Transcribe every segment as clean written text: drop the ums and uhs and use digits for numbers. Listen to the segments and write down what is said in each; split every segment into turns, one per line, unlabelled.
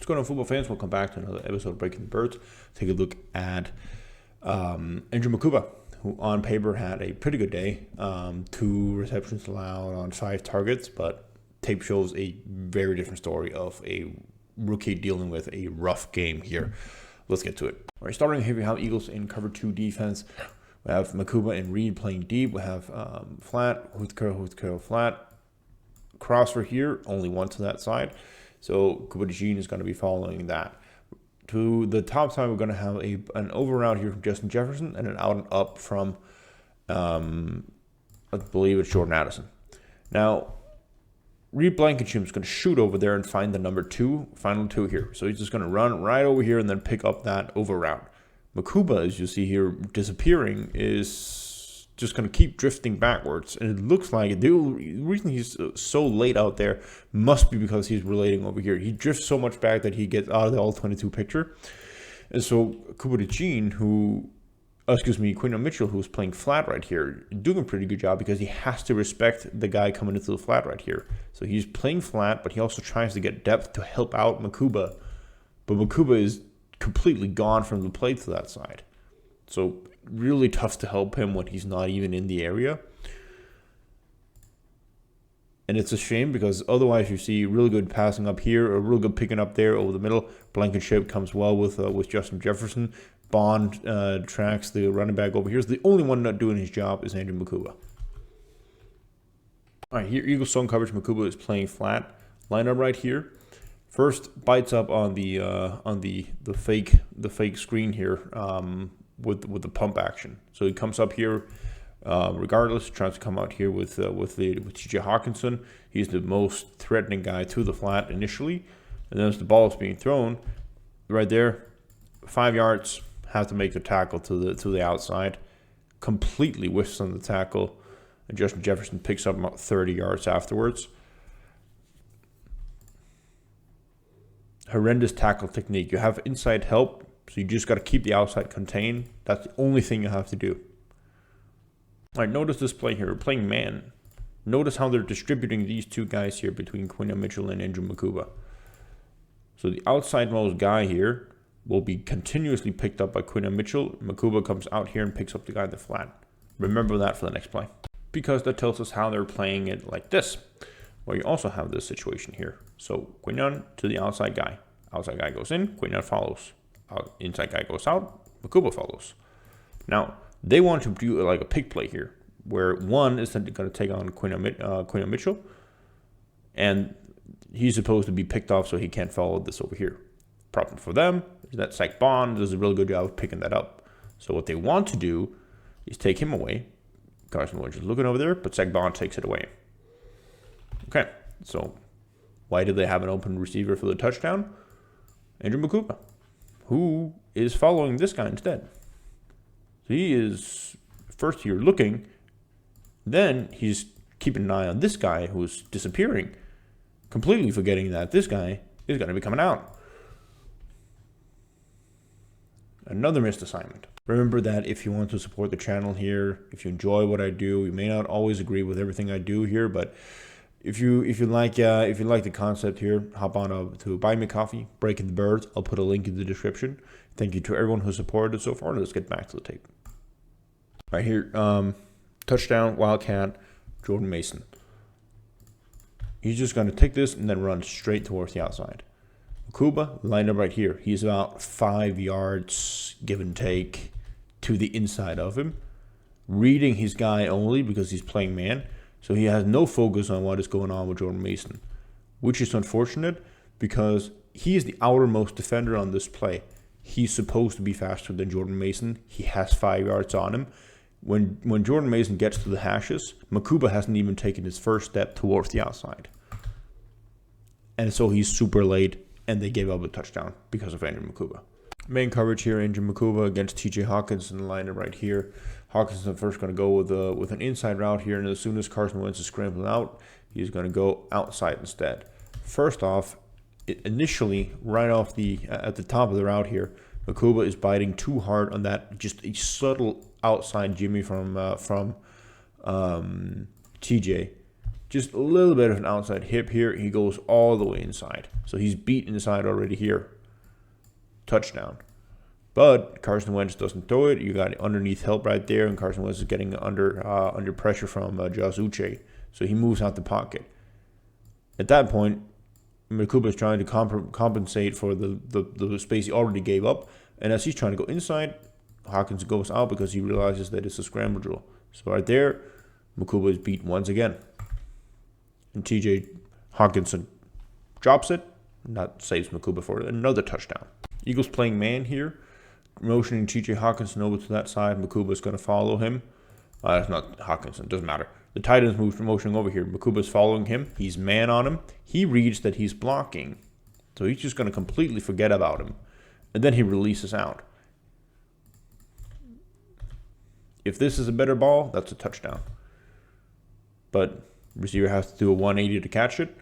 What's going on, football fans? Welcome back to another episode of Breaking the Birds. Take a look at Andrew Mukuba, who on paper had a pretty good day. 2 receptions allowed on 5 targets, but tape shows a very different story of a rookie dealing with a rough game here. Let's get to it. All right, starting here, we have Eagles in cover 2 defense. We have Mukuba and Reed playing deep. We have flat, Huthker, flat. Crosser here, only one to that side. So Mukuba is going to be following that. To the top side, we're going to have an over route here from Justin Jefferson and an out and up from, I believe it's Jordan Addison. Now, Reed Blankenship is going to shoot over there and find the number 2, final 2 here. So he's just going to run right over here and then pick up that over route. Mukuba, as you see here, disappearing, is just going to keep drifting backwards. And it looks like the reason he's so late out there must be because he's relating over here. He drifts so much back that he gets out of the all-22 picture. And so Quinton Mitchell, who's playing flat right here, doing a pretty good job because he has to respect the guy coming into the flat right here. So he's playing flat, but he also tries to get depth to help out Mukuba. But Mukuba is completely gone from the play to that side. So really tough to help him when he's not even in the area. And it's a shame because otherwise you see really good passing up here, or real good picking up there over the middle. Blankenship comes well with Justin Jefferson. Bond tracks the running back over here. So the only one not doing his job is Andrew Mukuba. All right, here Eagles zone coverage. Mukuba is playing flat. Line up right here. First bites up on the fake screen here with the pump action. So he comes up here regardless, tries to come out here with TJ Hawkinson. He's the most threatening guy to the flat initially, and then as the ball is being thrown, right there, 5 yards, have to make the tackle to the outside. Completely whiffs on the tackle, and Justin Jefferson picks up about 30 yards afterwards. Horrendous tackle technique. You have inside help, so you just got to keep the outside contained. That's the only thing you have to do. All right, notice this play here. We're playing man. Notice how they're distributing these 2 guys here between Quinton Mitchell and Andrew Mukuba. So the outside-most guy here will be continuously picked up by Quinton Mitchell. Mukuba comes out here and picks up the guy in the flat. Remember that for the next play, because that tells us how they're playing it like this. Well, you also have this situation here. So Quinton to the outside guy. Outside guy goes in, Quinton follows. Inside guy goes out, Mukuba follows. Now, they want to do like a pick play here, where one is going to take on Quinton Mitchell, and he's supposed to be picked off so he can't follow this over here. Problem for them is that Zach Bond does a really good job of picking that up. So what they want to do is take him away. Carson Wentz is looking over there, but Zach Bond takes it away. Okay, so why did they have an open receiver for the touchdown? Andrew Mukuba, who is following this guy instead. So he is first here looking, then he's keeping an eye on this guy who's disappearing, completely forgetting that this guy is going to be coming out. Another missed assignment. Remember that if you want to support the channel here, if you enjoy what I do, you may not always agree with everything I do here, but if you like the concept here, hop on to Buy Me Coffee, Breaking the Birds. I'll put a link in the description. Thank you to everyone who supported it so far. Let's get back to the tape. Right here, touchdown, Wildcat, Jordan Mason. He's just going to take this and then run straight towards the outside. Mukuba lined up right here. He's about 5 yards, give and take, to the inside of him. Reading his guy only because he's playing man. So he has no focus on what is going on with Jordan Mason, which is unfortunate because he is the outermost defender on this play. He's supposed to be faster than Jordan Mason. He has 5 yards on him. When Jordan Mason gets to the hashes, Mukuba hasn't even taken his first step towards the outside. And so he's super late, and they gave up a touchdown because of Andrew Mukuba. Main coverage here, Andrew Mukuba against TJ Hawkinson, lined right here. Hawkinson first going to go with an inside route here, and as soon as Carson Wentz is scrambling out, he's going to go outside instead. First off, initially, right off at the top of the route here, Mukuba is biting too hard on that, just a subtle outside Jimmy from TJ just a little bit of an outside hip here. He goes all the way inside. So he's beat inside already here. Touchdown. But Carson Wentz doesn't throw it. You got underneath help right there, and Carson Wentz is getting under pressure from Josh Uche. So he moves out the pocket. At that point, Mukuba is trying to compensate for the space he already gave up. And as he's trying to go inside, Hawkins goes out because he realizes that it's a scramble drill. So right there, Mukuba is beat once again. And TJ Hawkinson drops it. And that saves Mukuba for another touchdown. Eagles playing man here. Motioning TJ Hawkinson over to that side. Mukuba is going to follow him. It's not Hawkinson. Doesn't matter. The tight end is motioning over here. Mukuba is following him. He's man on him. He reads that he's blocking. So he's just going to completely forget about him. And then he releases out. If this is a better ball, that's a touchdown. But receiver has to do a 180 to catch it.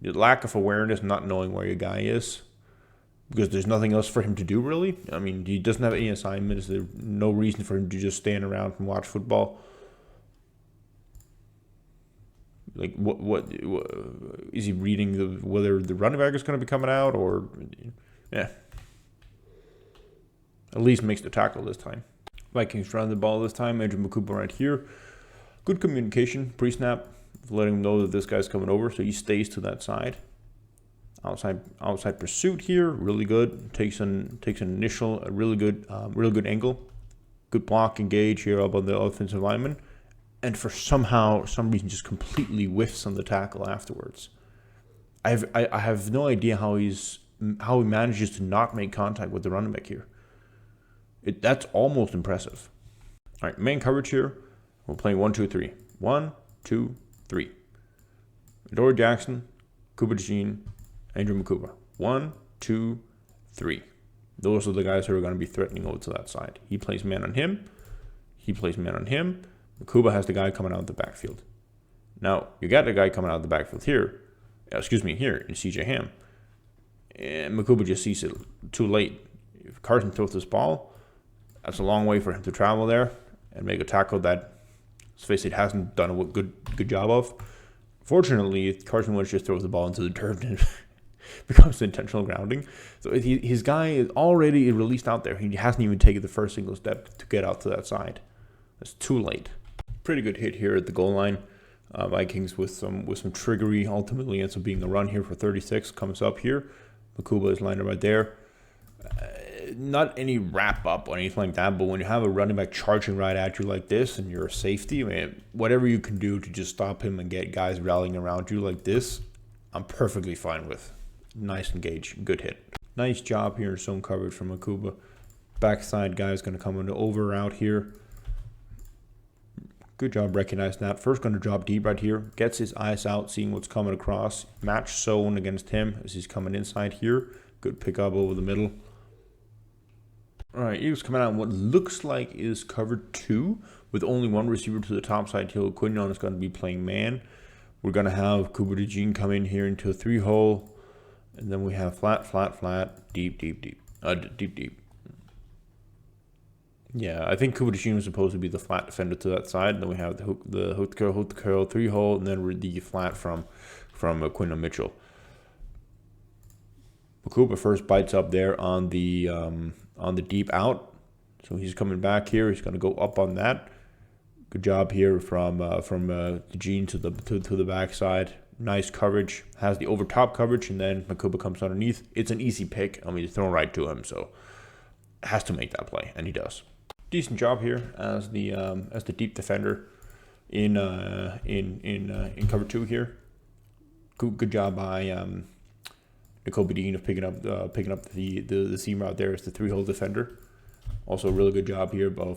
The lack of awareness, not knowing where your guy is, because there's nothing else for him to do, really. I mean, he doesn't have any assignments. There's no reason for him to just stand around and watch football. Like, what is he reading? Whether the running back is going to be coming out, or yeah. At least makes the tackle this time. Vikings run the ball this time. Andrew Mukuba right here. Good communication pre-snap, letting him know that this guy's coming over, so he stays to that side. Outside pursuit here, really good. Takes an initial, a really good angle. Good block, engage here up on the offensive lineman, and for some reason, just completely whiffs on the tackle afterwards. I have no idea how he manages to not make contact with the running back here. That's almost impressive. All right, main coverage here. We're playing 1-2-3. 1, 2, 3. Adoree Jackson, Kuba Jean, Andrew Mukuba. 1, 2, 3. Those are the guys who are going to be threatening over to that side. He plays man on him. He plays man on him. Mukuba has the guy coming out of the backfield. Now, you got the guy coming out of the backfield here. Here in CJ Ham. And Mukuba just sees it too late. If Carson throws this ball, that's a long way for him to travel there and make a tackle that, let's face it, hasn't done a good job of. Fortunately, Carson Wentz just throws the ball into the dirt and becomes intentional grounding. So his guy is already released out there. He hasn't even taken the first single step to get out to that side. That's too late. Pretty good hit here at the goal line. Vikings with some triggery ultimately ends up being a run here for 36. Comes up here. Mukuba is lined up right there. Not any wrap up or anything like that, but when you have a running back charging right at you like this and you're a safety, man, whatever you can do to just stop him and get guys rallying around you like this, I'm perfectly fine with. Nice engage, good hit. Nice job here in zone coverage from Mukuba. Backside guy is going to come into over out here. Good job recognizing that. First going to drop deep right here. Gets his eyes out, seeing what's coming across. Match zone against him as he's coming inside here. Good pickup over the middle. All right, Eagles coming out in what looks like is cover 2 with only one receiver to the top side. Hill Quinion is going to be playing man. We're going to have Kuba DeJean come in here into a 3-hole. And then we have flat, deep. Deep. Yeah, I think Kuba DeJean was supposed to be the flat defender to that side. And then we have the hook curl 3-hole, and then the flat from Quinton Mitchell. Mukuba first bites up there on the deep out, so he's coming back here. He's going to go up on that. Good job here from DeJean to the backside. Nice coverage. Has the over top coverage, and then Mukuba comes underneath. It's an easy pick. I mean, it's thrown right to him, so has to make that play, and he does. Decent job here as the deep defender in cover 2 here. Good job by Kobe Dean of picking up the seam route there as the 3-hole defender. Also, a really good job here by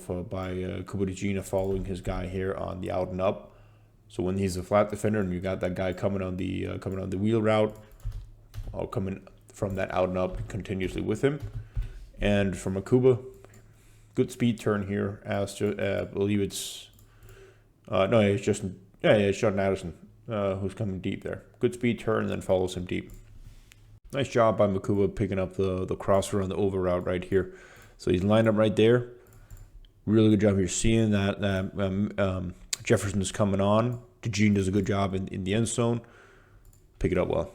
Kuba Jean of following his guy here on the out and up. So when he's a flat defender and you got that guy coming on the wheel route, or coming from that out and up continuously with him, and from Mukuba, good speed turn here. As I believe it's Jordan Addison who's coming deep there. Good speed turn and then follows him deep. Nice job by Mukuba picking up the crosser on the over route right here. So he's lined up right there. Really good job here. Seeing that Jefferson is coming on. DeJean does a good job in the end zone. Pick it up well.